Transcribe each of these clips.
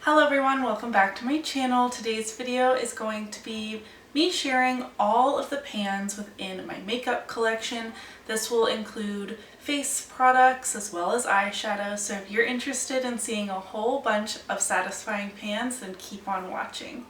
Hello everyone, welcome back to my channel. Today's video is going to be me sharing all of the pans within my makeup collection. This will include face products as well as eyeshadows, so if you're interested in seeing a whole bunch of satisfying pans, then keep on watching.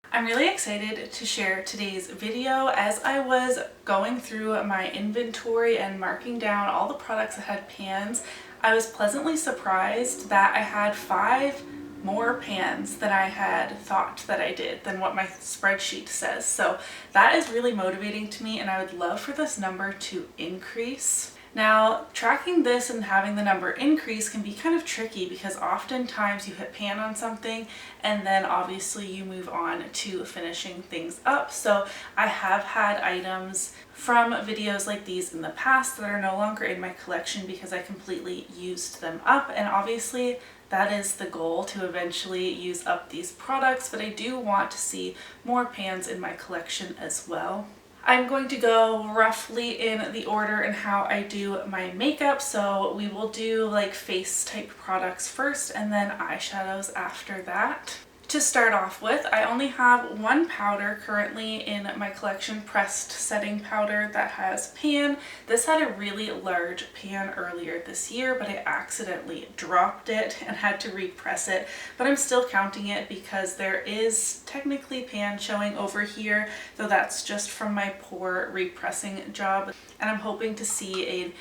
I'm really excited to share today's video. As I was going through my inventory and marking down all the products that had pans, I was pleasantly surprised that I had 5 more pans than I had thought that I did, than what my spreadsheet says. So that is really motivating to me, and I would love for this number to increase. Now, tracking this and having the number increase can be kind of tricky because oftentimes you hit pan on something and then obviously you move on to finishing things up. So I have had items from videos like these in the past that are no longer in my collection because I completely used them up, and obviously that is the goal, to eventually use up these products, but I do want to see more pans in my collection as well. I'm going to go roughly in the order in how I do my makeup, so we will do like face type products first and then eyeshadows after that. To start off with, I only have one powder currently in my collection, pressed setting powder that has pan. This had a really large pan earlier this year, but I accidentally dropped it and had to repress it, but I'm still counting it because there is technically pan showing over here, though that's just from my poor repressing job, and I'm hoping to see a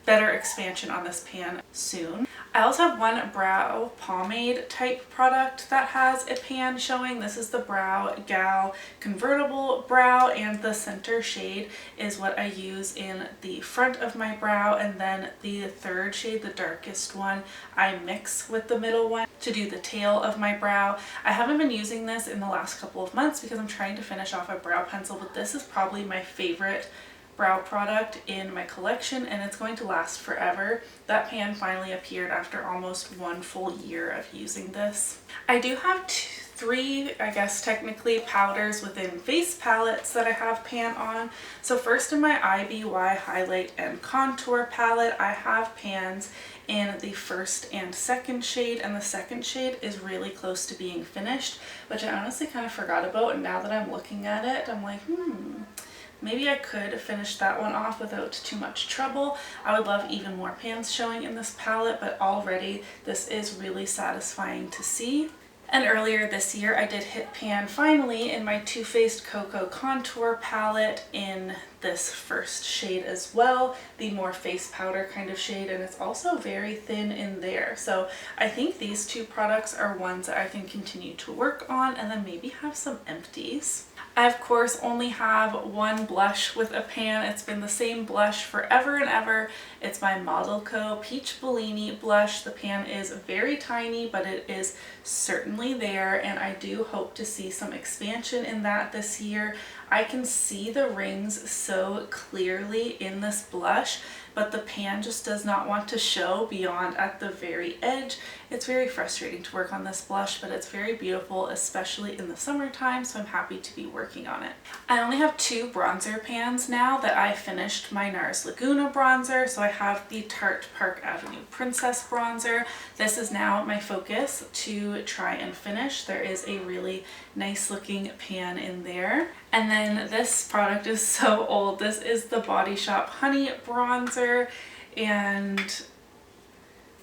better expansion on this pan soon. I also have one brow pomade type product that has a pan showing. This is the Brow Gal Convertible Brow, and the center shade is what I use in the front of my brow, and then the third shade, the darkest one, I mix with the middle one to do the tail of my brow. I haven't been using this in the last couple of months because I'm trying to finish off a brow pencil, but this is probably my favorite brow product in my collection, and it's going to last forever. That pan finally appeared after almost 1 full year of using this. I do have 3, I guess technically, powders within face palettes that I have pan on. So first, in my IBY highlight and contour palette, I have pans in the first and second shade, and the second shade is really close to being finished, which I honestly kind of forgot about, and now that I'm looking at it, I'm like, maybe I could finish that one off without too much trouble. I would love even more pans showing in this palette, but already this is really satisfying to see. And earlier this year I did hit pan finally in my Too Faced Cocoa Contour palette in this first shade as well, the more face powder kind of shade, and it's also very thin in there. So I think these 2 products are ones that I can continue to work on and then maybe have some empties. I of course only have one blush with a pan. It's been the same blush forever and ever. It's my Model Co. Peach Bellini blush. The pan is very tiny, but it is certainly there, and I do hope to see some expansion in that this year. I can see the rings so clearly in this blush, but the pan just does not want to show beyond at the very edge. It's very frustrating to work on this blush, but it's very beautiful, especially in the summertime, so I'm happy to be working on it. I only have 2 bronzer pans now that I finished my NARS Laguna bronzer, so I have the Tarte Park Avenue Princess bronzer. This is now my focus to try and finish. There is a really nice looking pan in there. And then this product is so old. This is the Body Shop Honey bronzer, and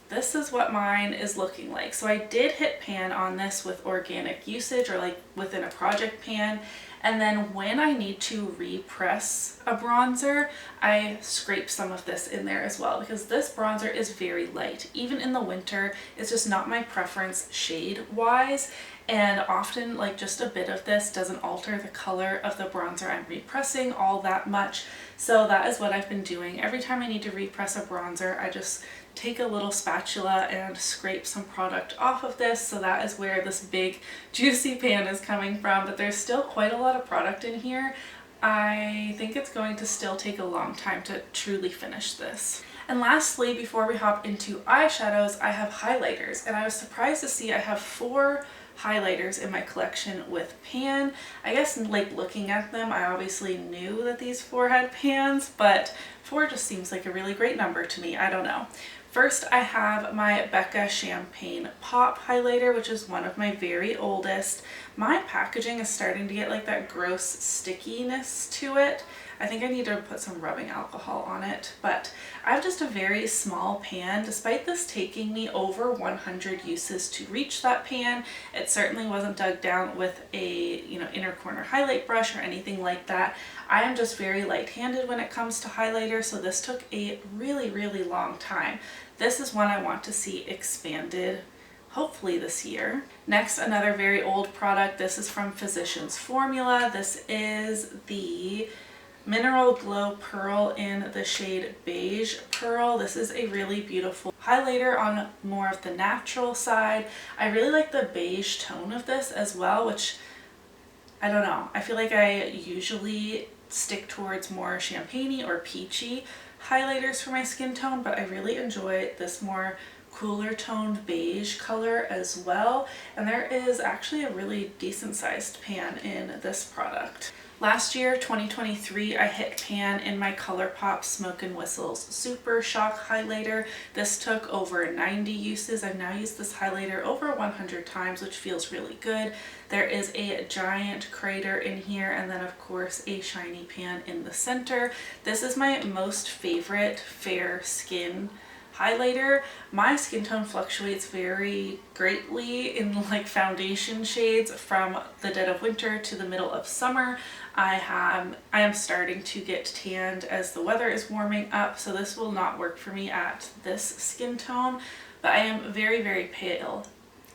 this is what mine is looking like. So I did hit pan on this with organic usage, or like within a project pan, and then when I need to repress a bronzer, I scrape some of this in there as well, because this bronzer is very light. Even in the winter, it's just not my preference shade wise, and often like just a bit of this doesn't alter the color of the bronzer I'm repressing all that much. So that is what I've been doing. Every time I need to repress a bronzer, I just take a little spatula and scrape some product off of this. So that is where this big juicy pan is coming from, but there's still quite a lot of product in here. I think it's going to still take a long time to truly finish this. And lastly, before we hop into eyeshadows, I have highlighters, and I was surprised to see I have 4 highlighters in my collection with pan. I guess like looking at them, I obviously knew that these 4 had pans, but 4 just seems like a really great number to me. I don't know. First, I have my Becca Champagne Pop highlighter, which is one of my very oldest. My packaging is starting to get like that gross stickiness to it. I think I need to put some rubbing alcohol on it, but I have just a very small pan. Despite this taking me over 100 uses to reach that pan, it certainly wasn't dug down with a, inner corner highlight brush or anything like that. I am just very light-handed when it comes to highlighter, so this took a really, really long time. This is one I want to see expanded hopefully this year. Next, another very old product. This is from Physicians Formula. This is the Mineral Glow Pearl in the shade Beige Pearl. This is a really beautiful highlighter on more of the natural side. I really like the beige tone of this as well, which I don't know. I feel like I usually stick towards more champagne-y or peachy highlighters for my skin tone, but I really enjoy this more cooler toned beige color as well. And there is actually a really decent sized pan in this product. Last year, 2023, I hit pan in my ColourPop Smoke and Whistles Super Shock highlighter. This took over 90 uses. I've now used this highlighter over 100 times, which feels really good. There is a giant crater in here, and then of course a shiny pan in the center. This is my most favorite fair skin highlighter. My skin tone fluctuates very greatly in like foundation shades from the dead of winter to the middle of summer. I am starting to get tanned as the weather is warming up, so this will not work for me at this skin tone, but I am very, very pale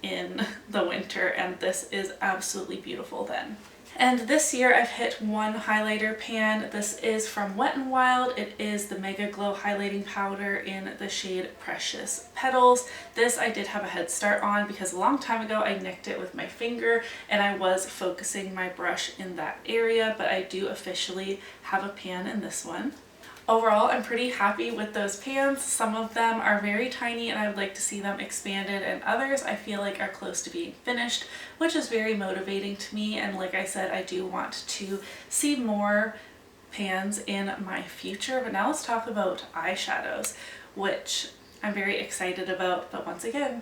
in the winter, and this is absolutely beautiful then. And this year I've hit one highlighter pan. This is from Wet n Wild. It is the Mega Glow Highlighting Powder in the shade Precious Petals. This I did have a head start on because a long time ago I nicked it with my finger and I was focusing my brush in that area, but I do officially have a pan in this one. Overall, I'm pretty happy with those pans. Some of them are very tiny and I would like to see them expanded, and others I feel like are close to being finished, which is very motivating to me. And like I said, I do want to see more pans in my future. But now let's talk about eyeshadows, which I'm very excited about, but once again,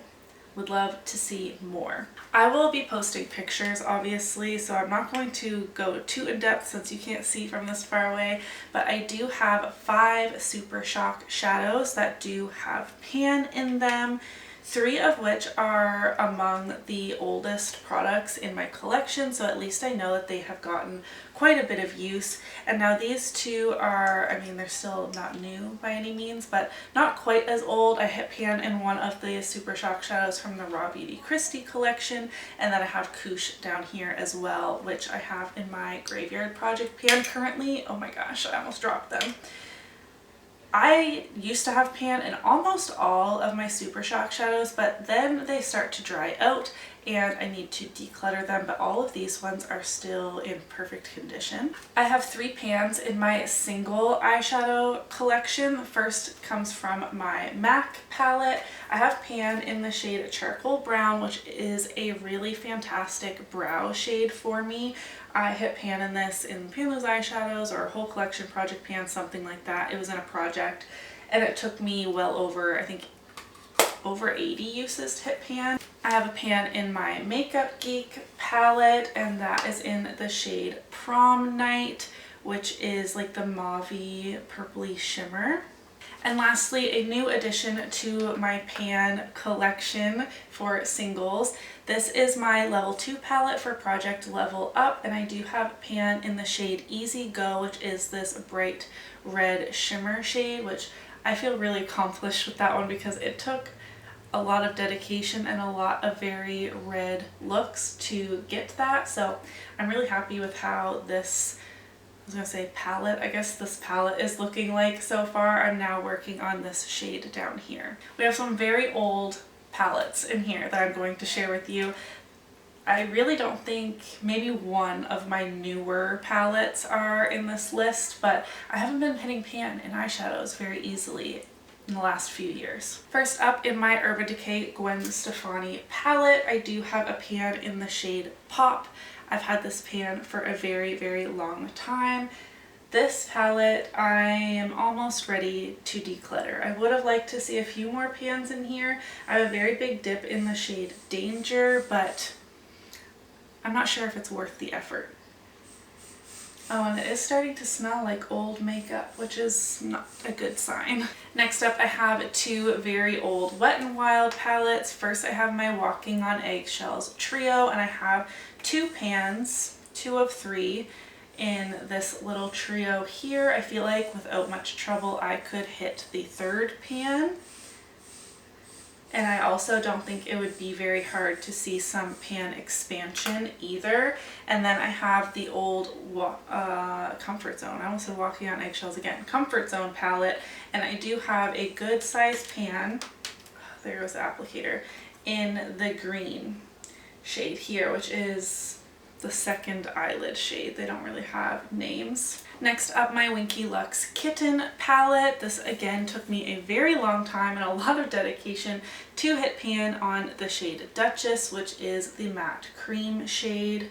would love to see more. I will be posting pictures obviously, so I'm not going to go too in depth since you can't see from this far away, but I do have 5 Super Shock shadows that do have pan in them, 3 of which are among the oldest products in my collection, so at least I know that they have gotten quite a bit of use. And now these 2 are, I mean, they're still not new by any means, but not quite as old. I hit pan in one of the Super Shock shadows from the Raw Beauty Christie collection, and then I have Couche down here as well, which I have in my Graveyard Project pan currently. Oh my gosh, I almost dropped them. I used to have pan in almost all of my Super Shock shadows, but then they start to dry out and I need to declutter them, but all of these ones are still in perfect condition. I have 3 pans in my single eyeshadow collection. The first comes from my MAC palette. I have pan in the shade Charcoal Brown, which is a really fantastic brow shade for me. I hit pan in this in Panlo's eyeshadows or a whole collection project pan, something like that. It was in a project and it took me well over, I think, over 80 uses to hit pan. I have a pan in my Makeup Geek palette, and that is in the shade Prom Night, which is like the mauve-y purpley shimmer. And lastly, a new addition to my pan collection for singles. This is my level 2 palette for Project Level Up, and I do have pan in the shade Easy Go, which is this bright red shimmer shade, which I feel really accomplished with that one because it took a lot of dedication and a lot of very red looks to get that. So I'm really happy with how this, I was gonna say palette, I guess this palette is looking like so far. I'm now working on this shade down here. We have some very old palettes in here that I'm going to share with you. I really don't think, maybe one of my newer palettes are in this list, but I haven't been hitting pan in eyeshadows very easily in the last few years. First up in my Urban Decay Gwen Stefani palette, I do have a pan in the shade Pop. I've had this pan for a very, very long time. This palette, I am almost ready to declutter. I would have liked to see a few more pans in here. I have a very big dip in the shade Danger, but I'm not sure if it's worth the effort. Oh, and it is starting to smell like old makeup, which is not a good sign. Next up, I have two very old Wet n Wild palettes. First, I have my Walking on Eggshells trio, and I have two pans, 2 of 3, in this little trio here. I feel like without much trouble, I could hit the third pan. And I also don't think it would be very hard to see some pan expansion either. And then I have the old Comfort Zone. I almost said Walking on Eggshells again. Comfort Zone palette. And I do have a good sized pan. There goes the applicator. In the green shade here, which is the second eyelid shade. They don't really have names. Next up, my Winky Lux Kitten palette. This again took me a very long time and a lot of dedication to hit pan on the shade Duchess, which is the matte cream shade.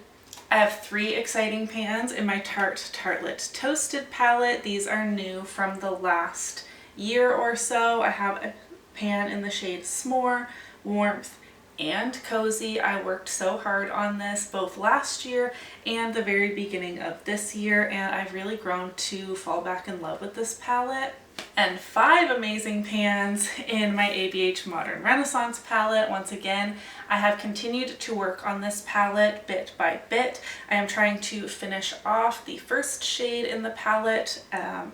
I have 3 exciting pans in my Tartelette Toasted palette. These are new from the last year or so. I have a pan in the shade S'more, Warmth, and Cozy. I worked so hard on this both last year and the very beginning of this year, and I've really grown to fall back in love with this palette. And 5 amazing pans in my ABH Modern Renaissance palette. Once again, I have continued to work on this palette bit by bit. I am trying to finish off the first shade in the palette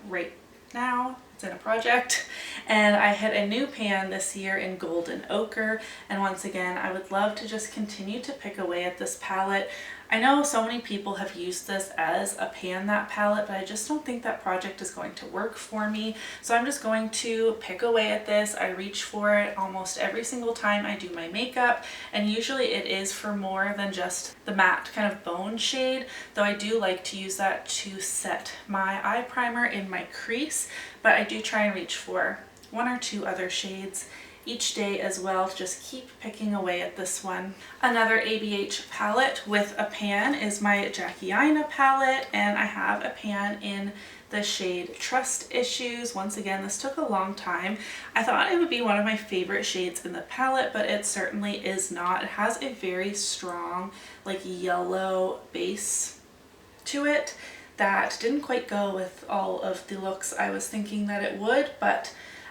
right now. It's in a project, and I hit a new pan this year in Golden Ochre, and once again I would love to just continue to pick away at this palette. I know so many people have used this as a pan that palette, but I just don't think that project is going to work for me, so I'm just going to pick away at this. I reach for it almost every single time I do my makeup, and usually it is for more than just the matte kind of bone shade, though I do like to use that to set my eye primer in my crease, but I do try and reach for 1 or 2 other shades each day as well to just keep picking away at this one. Another ABH palette with a pan is my Jackie Aina palette, and I have a pan in the shade Trust Issues. Once again, this took a long time. I thought it would be one of my favorite shades in the palette, but it certainly is not. It has a very strong like yellow base to it that didn't quite go with all of the looks I was thinking that it would,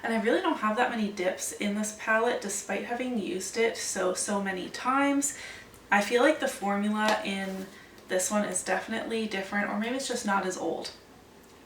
and I really don't have that many dips in this palette despite having used it so many times. I feel like the formula in this one is definitely different, or maybe it's just not as old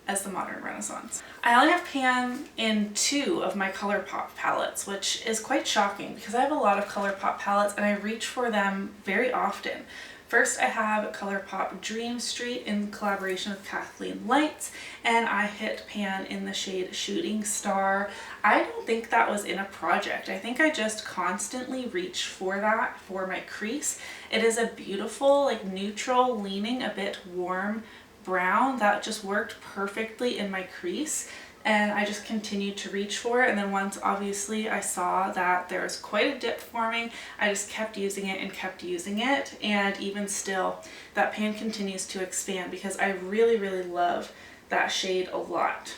as the Modern Renaissance. I only have pan in 2 of my ColourPop palettes, which is quite shocking because I have a lot of ColourPop palettes and I reach for them very often. First, I have ColourPop Dream Street in collaboration with Kathleen Lights, and I hit pan in the shade Shooting Star. I don't think that was in a project. I think I just constantly reach for that for my crease. It is a beautiful, like neutral, leaning a bit warm brown that just worked perfectly in my crease. And I just continued to reach for it, and then once obviously I saw that there was quite a dip forming, I just kept using it and kept using it, and even still that pan continues to expand because I really love that shade a lot.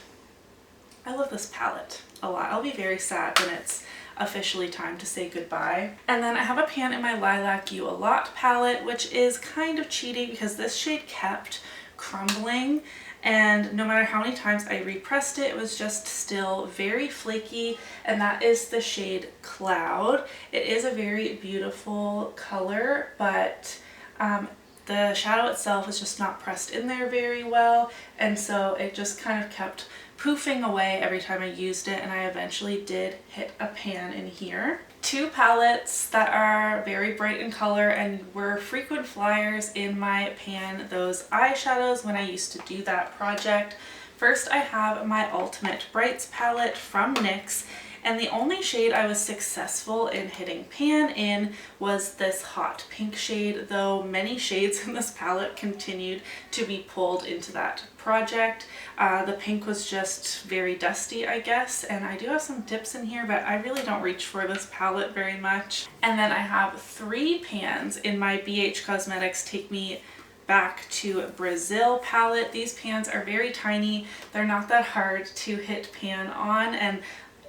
I love this palette a lot. I'll be very sad when it's officially time to say goodbye. And then I have a pan in my Lilac You a Lot palette, which is kind of cheating because this shade kept crumbling, and no matter how many times I repressed it, it was just still very flaky, and that is the shade Cloud. It is a very beautiful color, but the shadow itself is just not pressed in there very well, and so it just kind of kept poofing away every time I used it, and I eventually did hit a pan in here. 2 palettes that are very bright in color and were frequent flyers in my pan, those eyeshadows when I used to do that project. First, I have my Ultimate Brights palette from NYX, and the only shade I was successful in hitting pan in was this hot pink shade, though many shades in this palette continued to be pulled into that project. The pink was just very dusty, I guess, and I do have some dips in here, but I really don't reach for this palette very much. And then I have 3 pans in my BH Cosmetics Take Me Back to Brazil palette. These pans are very tiny. They're not that hard to hit pan on, and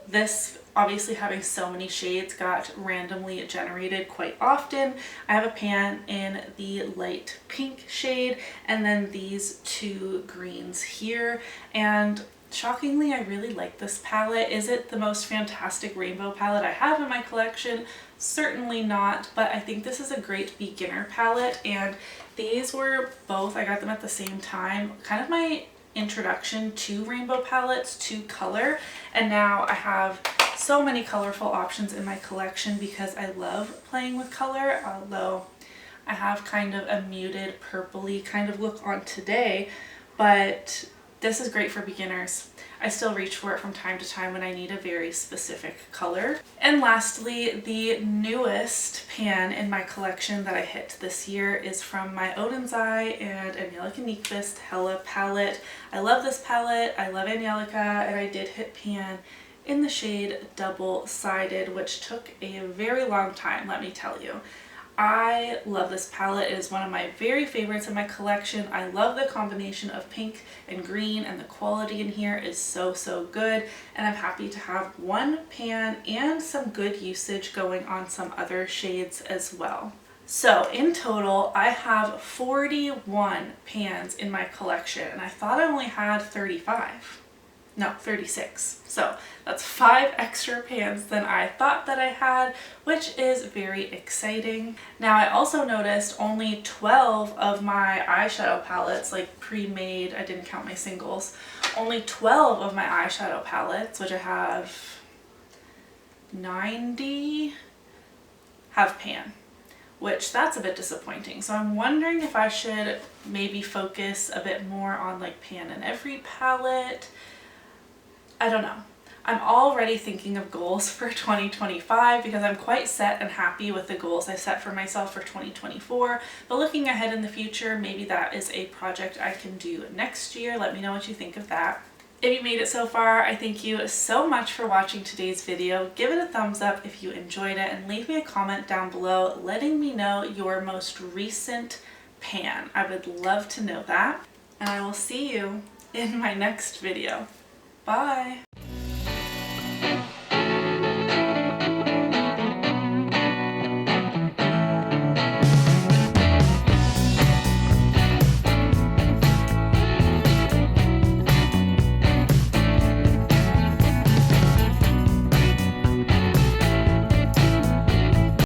this, obviously having so many shades, got randomly generated quite often. I have a pan in the light pink shade and then these 2 greens here, and shockingly I really like this palette. Is it the most fantastic rainbow palette I have in my collection? Certainly not, but I think this is a great beginner palette, and these were both, I got them at the same time, kind of my introduction to rainbow palettes, to color, and now I have so many colorful options in my collection because I love playing with color, although I have kind of a muted purpley kind of look on today, but this is great for beginners. I still reach for it from time to time when I need a very specific color. And lastly, the newest pan in my collection that I hit this year is from my Odin's Eye and Angelica Hella palette. I love this palette, I love Angelica, and I did hit pan in the shade Double Sided, which took a very long time, let me tell you. I love this palette. It is one of my very favorites in my collection. I love the combination of pink and green, and the quality in here is so good, and I'm happy to have 1 pan and some good usage going on some other shades as well. So in total, I have 41 pans in my collection, and I thought I only had 35. No, 36. So that's 5 extra pans than I thought that I had, which is very exciting. Now I also noticed only 12 of my eyeshadow palettes, like pre-made, I didn't count my singles, only 12 of my eyeshadow palettes, which I have 90, have pan, which that's a bit disappointing. So I'm wondering if I should maybe focus a bit more on like pan in every palette. I don't know. I'm already thinking of goals for 2025 because I'm quite set and happy with the goals I set for myself for 2024. But looking ahead in the future, maybe that is a project I can do next year. Let me know what you think of that. If you made it so far, I thank you so much for watching today's video. Give it a thumbs up if you enjoyed it, and leave me a comment down below letting me know your most recent pan. I would love to know that. And I will see you in my next video. Bye!